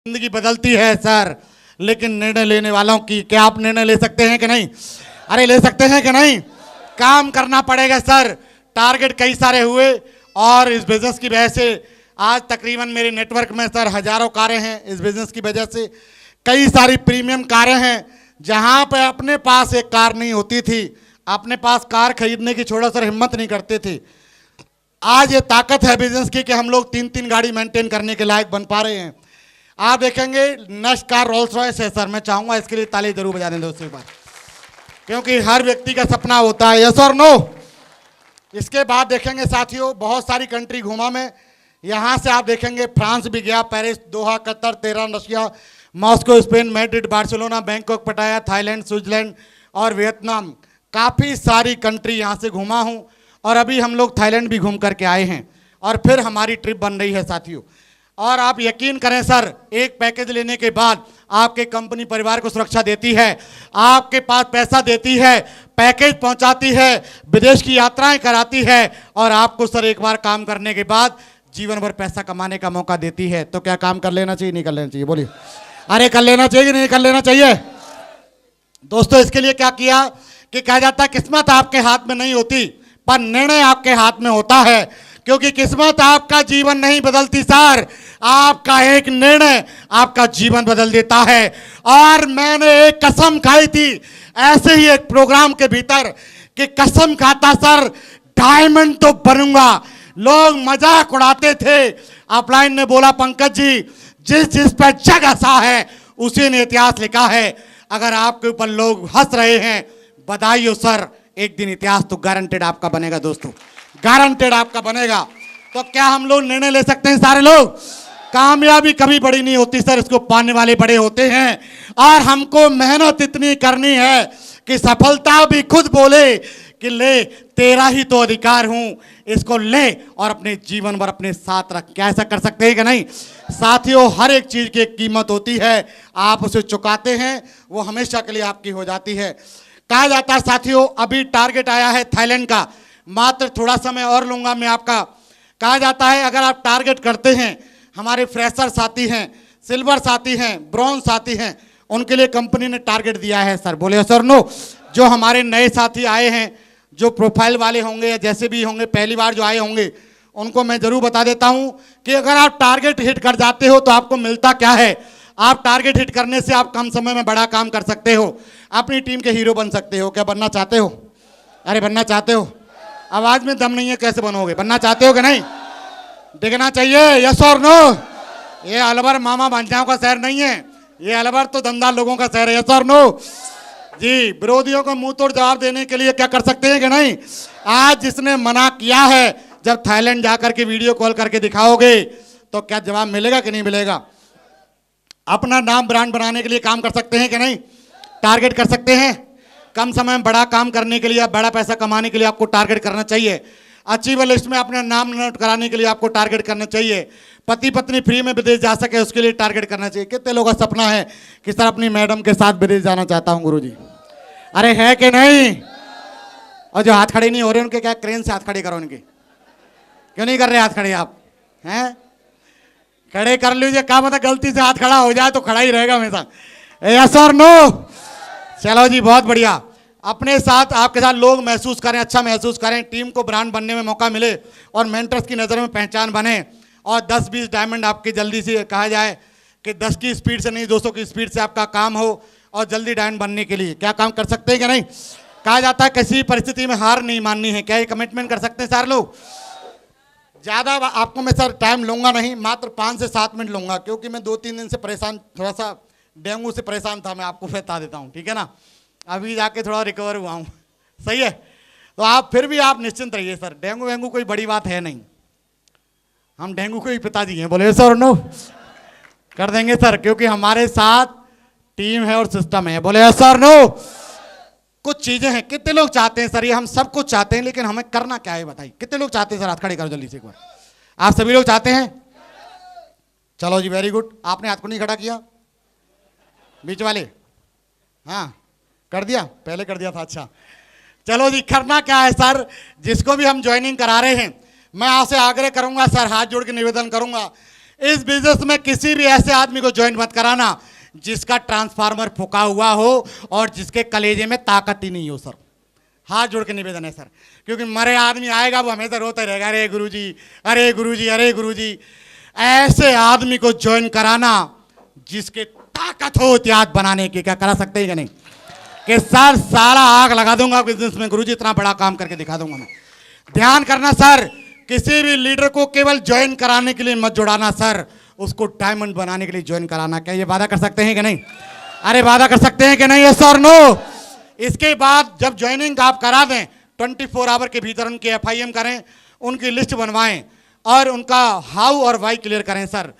जिंदगी बदलती है सर, लेकिन निर्णय लेने वालों की, क्या आप निर्णय ले सकते हैं कि नहीं? अरे ले सकते हैं कि नहीं? काम करना पड़ेगा सर। टारगेट कई सारे हुए और इस बिजनेस की वजह से आज तकरीबन मेरे नेटवर्क में सर हजारों कारें हैं। इस बिजनेस की वजह से कई सारी प्रीमियम कारें हैं। जहां पे अपने पास एक कार नहीं होती थी, अपने पास कार खरीदने की छोड़ा सर हिम्मत नहीं करते थे, आज ये ताकत है बिजनेस की कि हम लोग 3-3 गाड़ी मेंटेन करने के लायक बन पा रहे हैं। आप देखेंगे नेक्स्ट कार रोल्स रॉयस है सर। मैं चाहूंगा इसके लिए ताली जरूर बजा दें दोस्तों एक बार, क्योंकि हर व्यक्ति का सपना होता है। यस और नो? इसके बाद देखेंगे साथियों, बहुत सारी कंट्री घूमा मैं। यहाँ से आप देखेंगे फ्रांस भी गया, Paris, Doha, Qatar, Tehran, Russia, Moscow, Spain, Madrid, Barcelona, Bangkok, Pattaya, Thailand, Switzerland और वियतनाम। काफ़ी सारी कंट्री यहाँ से घूमा हूँ और अभी हम लोग थाईलैंड भी घूम करके आए हैं और फिर हमारी ट्रिप बन रही है साथियों। और आप यकीन करें सर, एक पैकेज लेने के बाद आपके कंपनी परिवार को सुरक्षा देती है, आपके पास पैसा देती है, पैकेज पहुंचाती है, विदेश की यात्राएं कराती है और आपको सर एक बार काम करने के बाद जीवन भर पैसा कमाने का मौका देती है। तो क्या काम कर लेना चाहिए, नहीं कर लेना चाहिए? बोलिए। अरे कर लेना चाहिए, नहीं कर लेना चाहिए? दोस्तों इसके लिए क्या किया कि कहा जाता है किस्मत आपके हाथ में नहीं होती, पर निर्णय आपके हाथ में होता है। क्योंकि किस्मत आपका जीवन नहीं बदलती सर, आपका एक निर्णय आपका जीवन बदल देता है। और मैंने एक कसम खाई थी ऐसे ही एक प्रोग्राम के भीतर कि कसम खाता सर डायमंड तो बनूंगा। लोग मजाक उड़ाते थे। अपलाइन ने बोला पंकज जी, जिस जिस पर जग हंसा है उसी ने इतिहास लिखा है। अगर आपके ऊपर लोग हंस रहे हैं, बधाई हो सर, एक दिन इतिहास तो गारंटेड आपका बनेगा दोस्तों, गारंटेड आपका बनेगा। तो क्या हम लोग निर्णय ले सकते हैं सारे लोग? कामयाबी कभी बड़ी नहीं होती सर, इसको पाने वाले बड़े होते हैं। और हमको मेहनत इतनी करनी है कि सफलता भी खुद बोले कि ले तेरा ही तो अधिकार हूं, इसको ले और अपने जीवन भर अपने साथ रख। क्या ऐसा कर सकते हैं कि नहीं? साथियों हर एक चीज की एक कीमत होती है, आप उसे चुकाते हैं, वो हमेशा के लिए आपकी हो जाती है। कहा जाता है साथियों, अभी टारगेट आया है थाईलैंड का, मात्र थोड़ा समय और लूंगा मैं आपका। कहा जाता है अगर आप टारगेट करते हैं, हमारे फ्रेशर साथी हैं, सिल्वर साथी हैं, ब्रॉन्ज साथी हैं, उनके लिए कंपनी ने टारगेट दिया है सर। बोले सर नो? जो हमारे नए साथी आए हैं, जो प्रोफाइल वाले होंगे या जैसे भी होंगे, पहली बार जो आए होंगे, उनको मैं जरूर बता देता हूं कि अगर आप टारगेट हिट कर जाते हो तो आपको मिलता क्या है। आप टारगेट हिट करने से आप कम समय में बड़ा काम कर सकते हो, अपनी टीम के हीरो बन सकते हो। क्या बनना चाहते हो? अरे बनना चाहते हो? आवाज में दम नहीं है, कैसे बनोगे? बनना चाहते हो कि नहीं? दिखना चाहिए। यस और नो? ये अलवर मामा भांजाओं का शहर नहीं है, ये अलवर तो दमदार लोगों का शहर है। यस और नो? जी, विरोधियों को मुंह तोड़ जवाब देने के लिए क्या कर सकते हैं कि नहीं? आज जिसने मना किया है, जब थाईलैंड जाकर के वीडियो कॉल करके दिखाओगे तो क्या जवाब मिलेगा कि नहीं मिलेगा? अपना नाम ब्रांड बनाने के लिए काम कर सकते हैं कि नहीं? टारगेट कर सकते हैं। कम समय में बड़ा काम करने के लिए, बड़ा पैसा कमाने के लिए आपको टारगेट करना चाहिए। अचीवर लिस्ट में अपना नाम नोट कराने के लिए आपको टारगेट करना चाहिए। पति पत्नी फ्री में विदेश जा सके उसके लिए टारगेट करना चाहिए। कितने लोगों का सपना है कि सर अपनी मैडम के साथ विदेश जाना चाहता हूं गुरुजी? अरे है कि नहीं? और जो हाथ खड़े नहीं हो रहे उनके क्या क्रेन से हाथ खड़े करो उनके। क्यों नहीं कर रहे हाथ खड़े आप? हैं? खड़े कर लीजिए, क्या पता गलती से हाथ खड़ा हो जाए तो खड़ा ही रहेगा हमेशा। यस और नो? चलो जी, बहुत बढ़िया। अपने साथ आपके साथ लोग महसूस करें, अच्छा महसूस करें, टीम को ब्रांड बनने में मौका मिले और मेंटर्स की नज़र में पहचान बने और 10-20 डायमंड आपकी जल्दी से, कहा जाए कि 10 की स्पीड से नहीं 200 की स्पीड से आपका काम हो और जल्दी डायमंड बनने के लिए क्या काम कर सकते हैं कि नहीं? कहा जाता है किसी परिस्थिति में हार नहीं माननी है। क्या ये कमिटमेंट कर सकते हैं सारे लोग? ज़्यादा आपको मैं सर टाइम लूँगा नहीं, मात्र 5 से 7 मिनट लूँगा, क्योंकि मैं 2-3 दिन से परेशान, थोड़ा सा डेंगू से परेशान था। मैं आपको बता देता हूँ, ठीक है ना? अभी जाके थोड़ा रिकवर हुआ हूँ, सही है? तो आप फिर भी आप निश्चिंत रहिए सर, डेंगू वेंगू कोई बड़ी बात है नहीं, हम डेंगू के ही पिताजी हैं। बोले सर नो? कर देंगे सर, क्योंकि हमारे साथ टीम है और सिस्टम है। बोले सर नो? कुछ चीजें हैं। कितने लोग चाहते हैं सर? ये हम सब कुछ चाहते हैं, लेकिन हमें करना क्या है बताइए? कितने लोग चाहते हैं सर? हाथ खड़े करो जल्दी से एक बार। आप सभी लोग चाहते हैं? चलो जी, वेरी गुड। आपने हाथ को नहीं खड़ा किया? बीच वाले? हाँ कर दिया, पहले कर दिया था। अच्छा चलो जी, करना क्या है सर? जिसको भी हम ज्वाइनिंग करा रहे हैं, मैं आपसे आग्रह करूंगा सर, हाथ जोड़ के निवेदन करूंगा, इस बिजनेस में किसी भी ऐसे आदमी को ज्वाइन मत कराना जिसका ट्रांसफार्मर फूका हुआ हो और जिसके कलेजे में ताकत ही नहीं हो सर। हाथ जोड़ के निवेदन है सर, क्योंकि मरे आदमी आएगा वो हमेशा रोता रहेगा, अरे गुरुजी, अरे गुरुजी, अरे गुरुजी। ऐसे आदमी को ज्वाइन कराना जिसके ताकत हो इतिहास बनाने की। क्या करा सकते हैं कि नहीं कि सर सारा आग लगा दूंगा बिजनेस में गुरुजी, इतना बड़ा काम करके दिखा दूंगा मैं। ध्यान करना सर, किसी भी लीडर को केवल ज्वाइन कराने के लिए मत जुड़ाना सर, उसको डायमंड बनाने के लिए ज्वाइन कराना। क्या ये वादा कर सकते हैं कि नहीं? अरे वादा कर सकते हैं कि नहीं? यस और नो? इसके बाद जब ज्वाइनिंग आप करा दें 24 आवर के भीतर उनके FIM करें, उनकी लिस्ट बनवाएं और उनका हाउ और वाई क्लियर करें सर।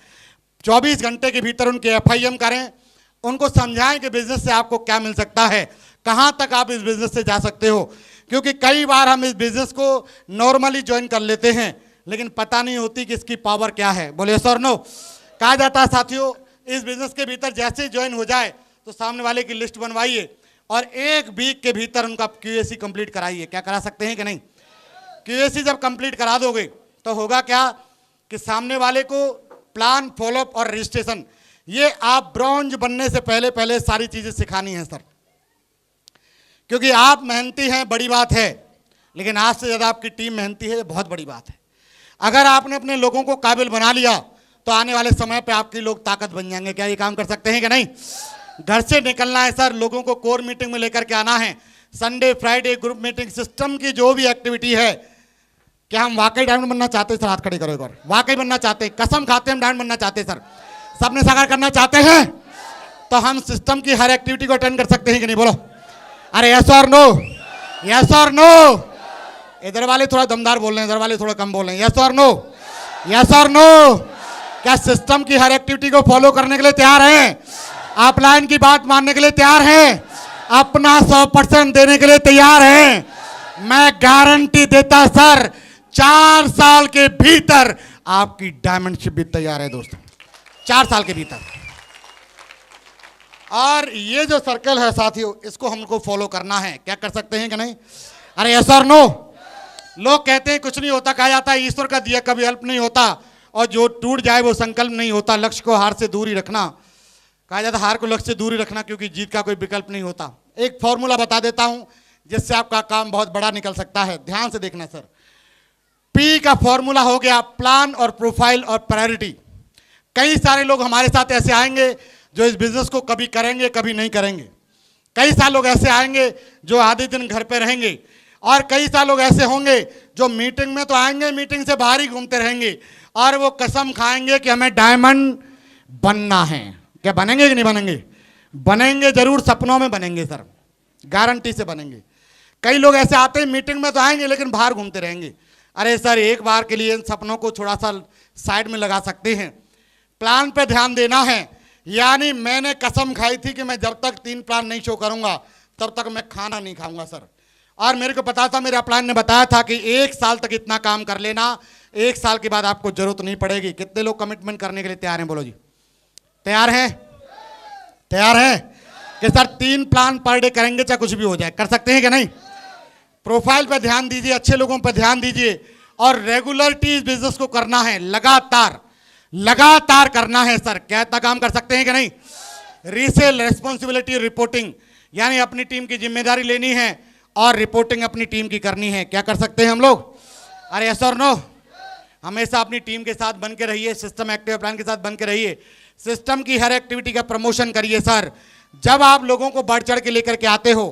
24 घंटे के भीतर उनके FIM करें, उनको समझाएं कि बिजनेस से आपको क्या मिल सकता है, कहां तक आप इस बिजनेस से जा सकते हो। क्योंकि कई बार हम इस बिजनेस को नॉर्मली ज्वाइन कर लेते हैं लेकिन पता नहीं होती कि इसकी पावर क्या है। बोले सर नो? कहा जाता है साथियों, इस बिजनेस के भीतर जैसे ही ज्वाइन हो जाए तो सामने वाले की लिस्ट बनवाइए और 1 वीक के भीतर उनका QAC कंप्लीट कराइए। क्या करा सकते हैं कि नहीं? QAC जब कंप्लीट करा दोगे तो होगा क्या कि सामने वाले को प्लान, फॉलोअप और रजिस्ट्रेशन, ये आप ब्रॉन्ज बनने से पहले पहले सारी चीजें सिखानी है सर। क्योंकि आप मेहनती हैं, बड़ी बात है, लेकिन आपसे ज़्यादा आपकी टीम मेहनती है, बहुत बड़ी बात है। अगर आपने अपने लोगों को काबिल बना लिया तो आने वाले समय पे आपके लोग ताकत बन जाएंगे। क्या ये काम कर सकते हैं कि नहीं? घर से निकलना है सर, लोगों को कोर मीटिंग में लेकर के आना है। Sunday, Friday, group meeting, system की जो भी एक्टिविटी है। क्या हम वाकई डायमंड बनना चाहते हैं सर? हाथ खड़े करो एक बार। वाकई बनना चाहते हैं? कसम खाते हैं हम डायमंड बनना चाहते हैं सर। सबने साकार करना चाहते हैं तो हम सिस्टम की हर एक्टिविटी को अटेंड कर सकते हैं कि नहीं? बोलो अरे यस और नो? यस और नो? इधर वाले थोड़ा दमदार बोल रहे हैं, इधर वाले थोड़ा कम बोल रहे हैं। यस और नो? यस और नो? क्या सिस्टम की हर एक्टिविटी को फॉलो करने के लिए तैयार हैं? अपलाइन की बात मानने के लिए तैयार हैं? अपना 100% देने के लिए तैयार हैं? मैं गारंटी देता सर 4 साल के भीतर आपकी डायमंडशिप भी तैयार है दोस्तों, 4 साल के भीतर। और ये जो सर्कल है साथियों, इसको हमको फॉलो करना है। क्या कर सकते हैं कि नहीं? अरे यस और नो? लोग कहते हैं कुछ नहीं होता, कहा जाता है ईश्वर का दिया कभी अल्प नहीं होता और जो टूट जाए वो संकल्प नहीं होता। लक्ष्य को हार से दूर ही रखना, कहा जाता है हार को लक्ष्य से दूर ही रखना, क्योंकि जीत का कोई विकल्प नहीं होता। एक फॉर्मूला बता देता हूं जिससे आपका काम बहुत बड़ा निकल सकता है, ध्यान से देखना सर। P का फॉर्मूला हो गया प्लान और प्रोफाइल और प्रायोरिटी। कई सारे लोग हमारे साथ ऐसे आएंगे जो इस बिजनेस को कभी करेंगे कभी नहीं करेंगे। कई सारे लोग ऐसे आएंगे जो आधे दिन घर पे रहेंगे और कई सारे लोग ऐसे होंगे जो मीटिंग में तो आएंगे, मीटिंग से बाहर ही घूमते रहेंगे और वो कसम खाएंगे कि हमें डायमंड बनना है। क्या बनेंगे कि नहीं बनेंगे? बनेंगे जरूर, सपनों में बनेंगे सर, गारंटी से बनेंगे। कई लोग ऐसे आते हैं मीटिंग में तो आएंगे लेकिन बाहर घूमते रहेंगे। अरे सर एक बार के लिए इन सपनों को थोड़ा सा साइड में लगा सकते हैं, प्लान पे ध्यान देना है। यानी मैंने कसम खाई थी कि मैं जब तक 3 प्लान नहीं शो करूंगा तब तक मैं खाना नहीं खाऊंगा सर। और मेरे को पता था, मेरा प्लान ने बताया था कि 1 साल तक इतना काम कर लेना, 1 साल के बाद आपको जरूरत नहीं पड़ेगी। कितने लोग कमिटमेंट करने के लिए तैयार हैं? बोलो जी, तैयार हैं? तैयार हैं कि सर 3 प्लान पर डे करेंगे चाहे कुछ भी हो जाए? कर सकते हैं कि नहीं? प्रोफाइल पे ध्यान दीजिए, अच्छे लोगों पे ध्यान दीजिए और रेगुलरिटी इस बिजनेस को करना है, लगातार करना है सर। क्या इतना काम कर सकते हैं कि नहीं? रीसेल, रेस्पॉन्सिबिलिटी, रिपोर्टिंग, यानी अपनी टीम की जिम्मेदारी लेनी है और रिपोर्टिंग अपनी टीम की करनी है। क्या कर सकते हैं हम लोग? अरे यस और नो? हमेशा अपनी टीम के साथ बन के रहिए, सिस्टम एक्टिव प्लान के साथ बन के रहिए, सिस्टम की हर एक्टिविटी का प्रमोशन करिए सर। जब आप लोगों को बढ़ चढ़ के लेकर के आते हो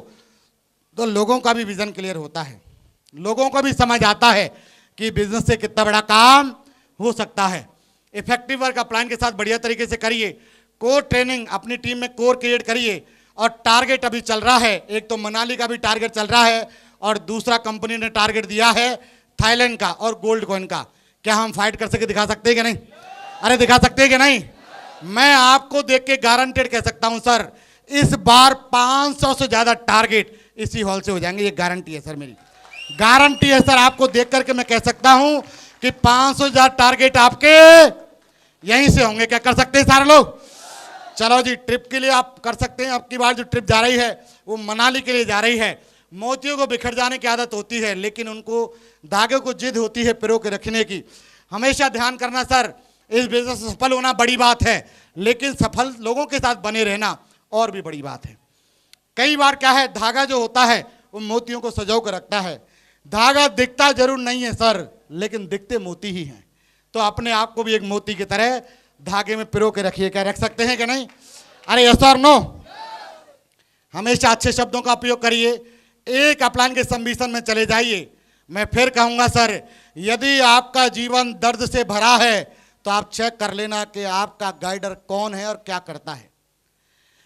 तो लोगों का भी विजन क्लियर होता है, लोगों को भी समझ आता है कि बिजनेस से कितना बड़ा काम हो सकता है। इफेक्टिव वर्क प्लान के साथ बढ़िया तरीके से करिए। कोर ट्रेनिंग, अपनी टीम में कोर क्रिएट करिए और टारगेट अभी चल रहा है, एक तो मनाली का भी टारगेट चल रहा है और दूसरा कंपनी ने टारगेट दिया है थाईलैंड का और गोल्ड कॉइन का। क्या हम फाइट कर सके, दिखा सकते हैं कि नहीं? अरे दिखा सकते हैं कि नहीं? मैं आपको देख के गारंटेड कह सकता हूं सर, इस बार 500 से ज्यादा टारगेट इसी हॉल से हो जाएंगे। ये गारंटी है सर, मेरी गारंटी है सर। आपको देख करके मैं कह सकता हूं कि 500 टारगेट आपके यहीं से होंगे। क्या कर सकते हैं सारे लोग? चलो जी, ट्रिप के लिए आप कर सकते हैं। अब की बार जो ट्रिप जा रही है वो मनाली के लिए जा रही है। मोतियों को बिखर जाने की आदत होती है लेकिन उनको धागे को जिद होती है पिरो के रखने की। हमेशा ध्यान करना सर, इस बिजनेस में सफल होना बड़ी बात है, लेकिन सफल लोगों के साथ बने रहना और भी बड़ी बात है। कई बार क्या है, धागा जो होता है वो मोतियों को सजो कर रखता है। धागा दिखता जरूर नहीं है सर, लेकिन दिखते मोती ही हैं। तो अपने आप को भी एक मोती की तरह धागे में पिरो के रखिए। क्या रख सकते हैं कि नहीं? अरे यस और नो? हमेशा अच्छे शब्दों का उपयोग करिए। एक अपलाइन के संबीसन में चले जाइए। मैं फिर कहूंगा सर, यदि आपका जीवन दर्द से भरा है तो आप चेक कर लेना कि आपका गाइडर कौन है और क्या करता है।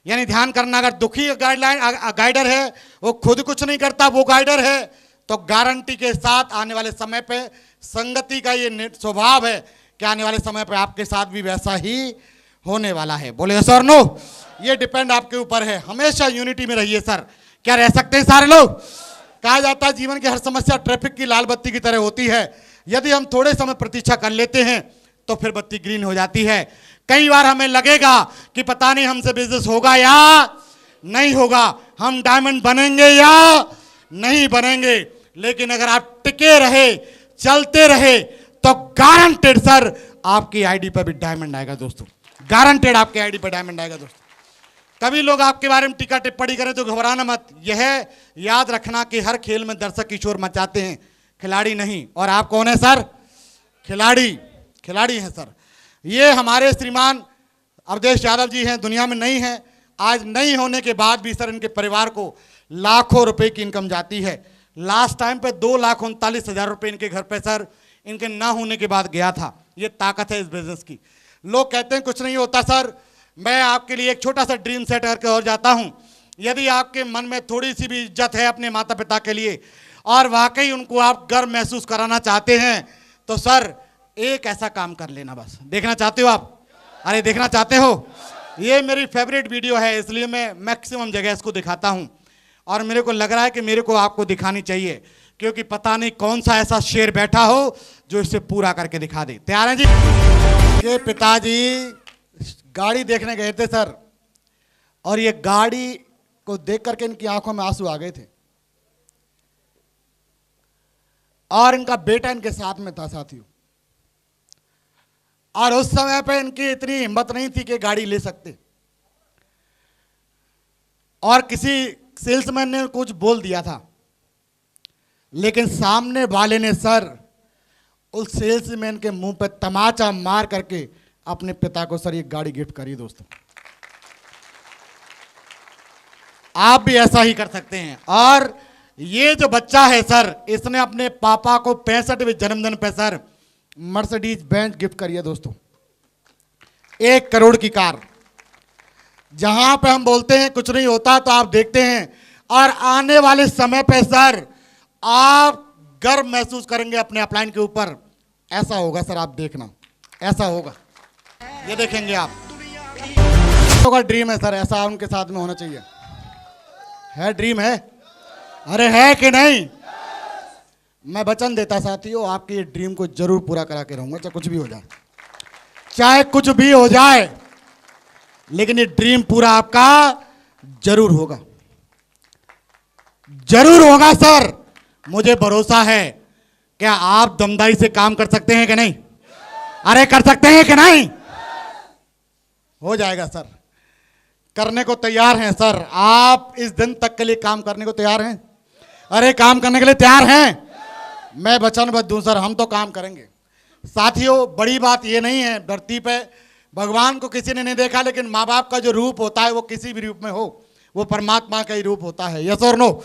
यानी ध्यान करना, अगर दुखी गाइडर है, वो खुद कुछ नहीं करता, वो गाइडर है, तो गारंटी के साथ आने वाले समय पे संगति का ये स्वभाव है कि आने वाले समय पे आपके साथ भी वैसा ही होने वाला है। बोले यस और नो? ये डिपेंड आपके ऊपर है। हमेशा यूनिटी में रहिए सर। क्या रह सकते हैं सारे लोग? कहा जाता है जीवन की हर समस्या ट्रैफिक की लाल बत्ती की तरह होती है। यदि हम थोड़े समय प्रतीक्षा कर लेते हैं तो फिर बत्ती ग्रीन हो जाती है। कई बार हमें लगेगा कि पता नहीं हमसे बिजनेस होगा या नहीं होगा, हम डायमंड बनेंगे या नहीं बनेंगे, लेकिन अगर आप टिके रहे, चलते रहे, तो गारंटेड सर आपकी आईडी पर भी डायमंड आएगा दोस्तों। गारंटेड आपके आईडी पर डायमंड आएगा दोस्तों। कभी लोग आपके बारे में टीका टिप्पणी करें तो घबराना मत। यह याद रखना कि हर खेल में दर्शक किशोर मचाते हैं, खिलाड़ी नहीं। और आप कौन है सर? खिलाड़ी। खिलाड़ी हैं सर। ये हमारे श्रीमान अवधेश यादव जी हैं, दुनिया में नहीं है। आज नहीं होने के बाद भी सर इनके परिवार को लाखों रुपए की इनकम जाती है। लास्ट टाइम पे 2,39,000 रुपए इनके घर पे सर इनके ना होने के बाद गया था। ये ताकत है इस बिजनेस की। लोग कहते हैं कुछ नहीं होता सर। मैं आपके लिए एक छोटा सा ड्रीम सेट करके और जाता हूं। यदि आपके मन में थोड़ी सी भी इज्जत है अपने माता पिता के लिए और वाकई उनको आप गर्व महसूस कराना चाहते हैं, तो सर एक ऐसा काम कर लेना बस। देखना चाहते हो आप? अरे देखना चाहते हो? ये मेरी फेवरेट वीडियो है, इसलिए मैं मैक्सिमम जगह इसको दिखाता हूं। और मेरे को लग रहा है कि मेरे को आपको दिखानी चाहिए, क्योंकि पता नहीं कौन सा ऐसा शेर बैठा हो जो इसे पूरा करके दिखा दे। तैयार हैं जी? ये पिताजी गाड़ी देखने गए थे सर, और ये गाड़ी को देख करके इनकी आंखों में आंसू आ गए थे। और इनका बेटा इनके साथ में था साथियों। और उस समय पे इनकी इतनी हिम्मत नहीं थी कि गाड़ी ले सकते। और किसी सेल्समैन ने कुछ बोल दिया था, लेकिन सामने वाले ने सर उस सेल्समैन के मुंह पे तमाचा मार करके अपने पिता को सर ये गाड़ी गिफ्ट करी। दोस्तों आप भी ऐसा ही कर सकते हैं। और ये जो बच्चा है सर, इसने अपने पापा को 65वें जन्मदिन पे सर मर्सिडीज बेंज गिफ्ट करी है दोस्तों। 1 करोड़ की कार। जहां पे हम बोलते हैं कुछ नहीं होता, तो आप देखते हैं और आने वाले समय पे सर आप गर्व महसूस करेंगे अपने अपलाइन के ऊपर। ऐसा होगा सर, आप देखना ऐसा होगा। ये देखेंगे आप। तो का ड्रीम है सर, ऐसा उनके साथ में होना चाहिए। है ड्रीम है? अरे है कि नहीं? मैं वचन देता साथियों, आपके ये ड्रीम को जरूर पूरा करा के रहूंगा, चाहे कुछ भी हो जाए। चाहे कुछ भी हो जाए, लेकिन ये ड्रीम पूरा आपका जरूर होगा। जरूर होगा सर, मुझे भरोसा है। क्या आप दमदारी से काम कर सकते हैं कि नहीं? अरे कर सकते हैं कि नहीं? हो जाएगा सर। करने को तैयार हैं सर। आप इस दिन तक के लिए काम करने को तैयार हैं? अरे काम करने के लिए तैयार हैं? मैं वचनबद्ध हूं सर, हम तो काम करेंगे। साथियों बड़ी बात ये नहीं है, धरती पे भगवान को किसी ने नहीं देखा, लेकिन माँ बाप का जो रूप होता है वो किसी भी रूप में हो, वो परमात्मा का ही रूप होता है। यस और नो?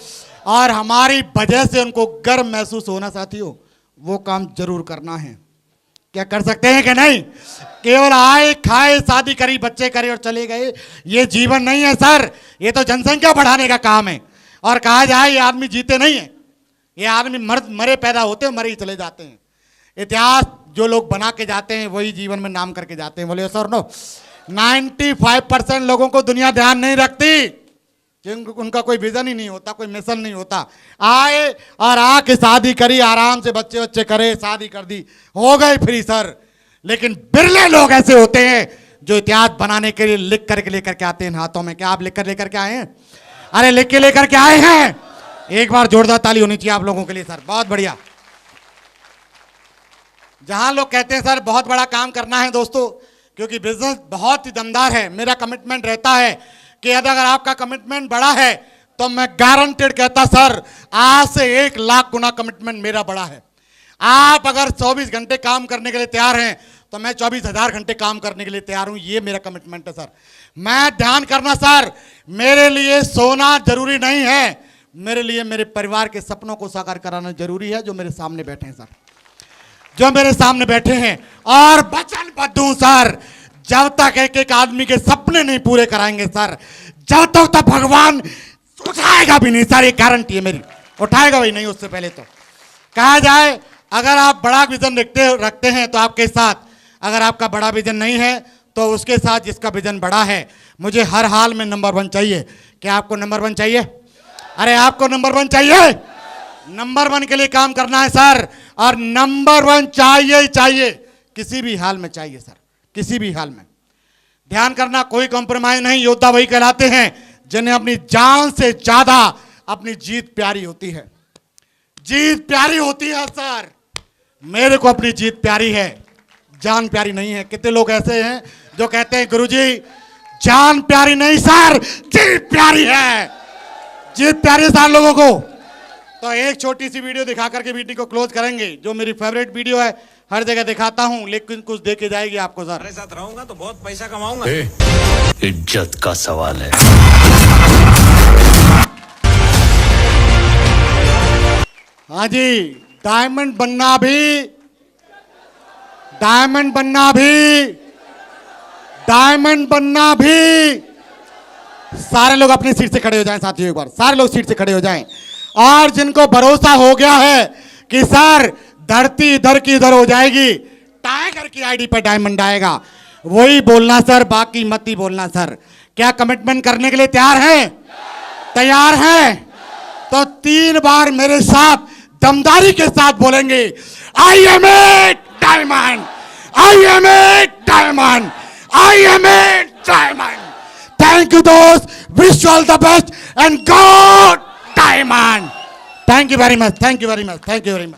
और हमारी वजह से उनको गर्व महसूस होना साथियों, वो काम जरूर करना है। क्या कर सकते हैं कि नहीं? केवल आए खाए शादी करी बच्चे करे और चले गए, ये जीवन नहीं है सर। ये तो जनसंख्या बढ़ाने का काम है। और कहा जाए ये आदमी जीते नहीं है, ये आदमी मरे पैदा होते हैं, मरे ही चले जाते हैं। इतिहास जो लोग बना के जाते हैं वही जीवन में नाम करके जाते हैं। बोले सर नो? 95% लोगों को दुनिया ध्यान नहीं रखती, उनका कोई विजन ही नहीं होता, कोई मिशन नहीं होता। आए और आके शादी करी, आराम से बच्चे बच्चे करे, शादी कर दी, हो गए फ्री सर। लेकिन बिरले लोग ऐसे होते हैं जो इतिहास बनाने के लिए लिख करके लेकर के आते हैं हाथों में। क्या आप लिख कर लेकर के आए हैं? अरे लिख के लेकर के आए हैं? एक बार जोरदार ताली होनी चाहिए आप लोगों के लिए सर, बहुत बढ़िया। जहां लोग कहते हैं सर बहुत बड़ा काम करना है दोस्तों, क्योंकि बिजनेस बहुत ही दमदार है, मेरा कमिटमेंट रहता है कि अगर आपका कमिटमेंट बड़ा है तो मैं गारंटेड कहता सर आज से 1 लाख गुना कमिटमेंट मेरा बड़ा है। आप अगर 24 घंटे काम करने के लिए तैयार हैं तो मैं 24,000 घंटे काम करने के लिए तैयार हूं, ये मेरा कमिटमेंट है सर। मैं ध्यान करना सर, मेरे लिए सोना जरूरी नहीं है, मेरे लिए मेरे परिवार के सपनों को साकार कराना जरूरी है, जो मेरे सामने बैठे हैं सर, जो मेरे सामने बैठे हैं। और वचनबद्ध हूं सर, जब तक एक एक आदमी के सपने नहीं पूरे कराएंगे सर, जब तक भगवान उठाएगा भी नहीं सर, ये गारंटी है मेरी, उठाएगा भी नहीं। उससे पहले तो कहा जाए अगर आप बड़ा विजन रखते हैं तो आपके साथ, अगर आपका बड़ा विजन नहीं है तो उसके साथ जिसका विजन बड़ा है। मुझे हर हाल में नंबर 1 चाहिए। क्या आपको नंबर 1 चाहिए? अरे आपको नंबर 1 चाहिए? नंबर 1 के लिए काम करना है सर, और नंबर 1 चाहिए ही चाहिए, किसी भी हाल में चाहिए सर, किसी भी हाल में। ध्यान करना, कोई कॉम्प्रोमाइज नहीं। योद्धा वही कहलाते हैं जिन्हें अपनी जान से ज्यादा अपनी जीत प्यारी होती है। जीत प्यारी होती है सर, मेरे को अपनी जीत प्यारी है, जान प्यारी नहीं है। कितने लोग ऐसे हैं जो कहते हैं गुरुजी जान प्यारी नहीं सर, जीत प्यारी है, जीत प्यारी है सर लोगों को। तो एक छोटी सी वीडियो दिखा करके वीडियो को क्लोज करेंगे, जो मेरी फेवरेट वीडियो है, हर जगह दिखाता हूं, लेकिन कुछ दे के जाएगी आपको सर। मेरे साथ रहूंगा तो बहुत पैसा कमाऊंगा। इज्जत का सवाल है। हाँ जी, डायमंड बनना भी, डायमंड बनना भी, डायमंड बनना भी। सारे लोग अपनी सीट से खड़े हो जाएं साथियों, एक बार सारे लोग सीट से खड़े हो जाएं। और जिनको भरोसा हो गया है कि सर धरती इधर की इधर हो जाएगी, टाइगर की आईडी पर डायमंड आएगा, वही बोलना सर, बाकी मत ही बोलना सर। क्या कमिटमेंट करने के लिए तैयार हैं? तैयार हैं? तो 3 बार मेरे साथ दमदारी के साथ बोलेंगे, I am a diamond, I am a diamond, I am a diamond. Thank you दोस्त, wish you all the best and god diamond. Thank you very much, thank you very much, thank you very much.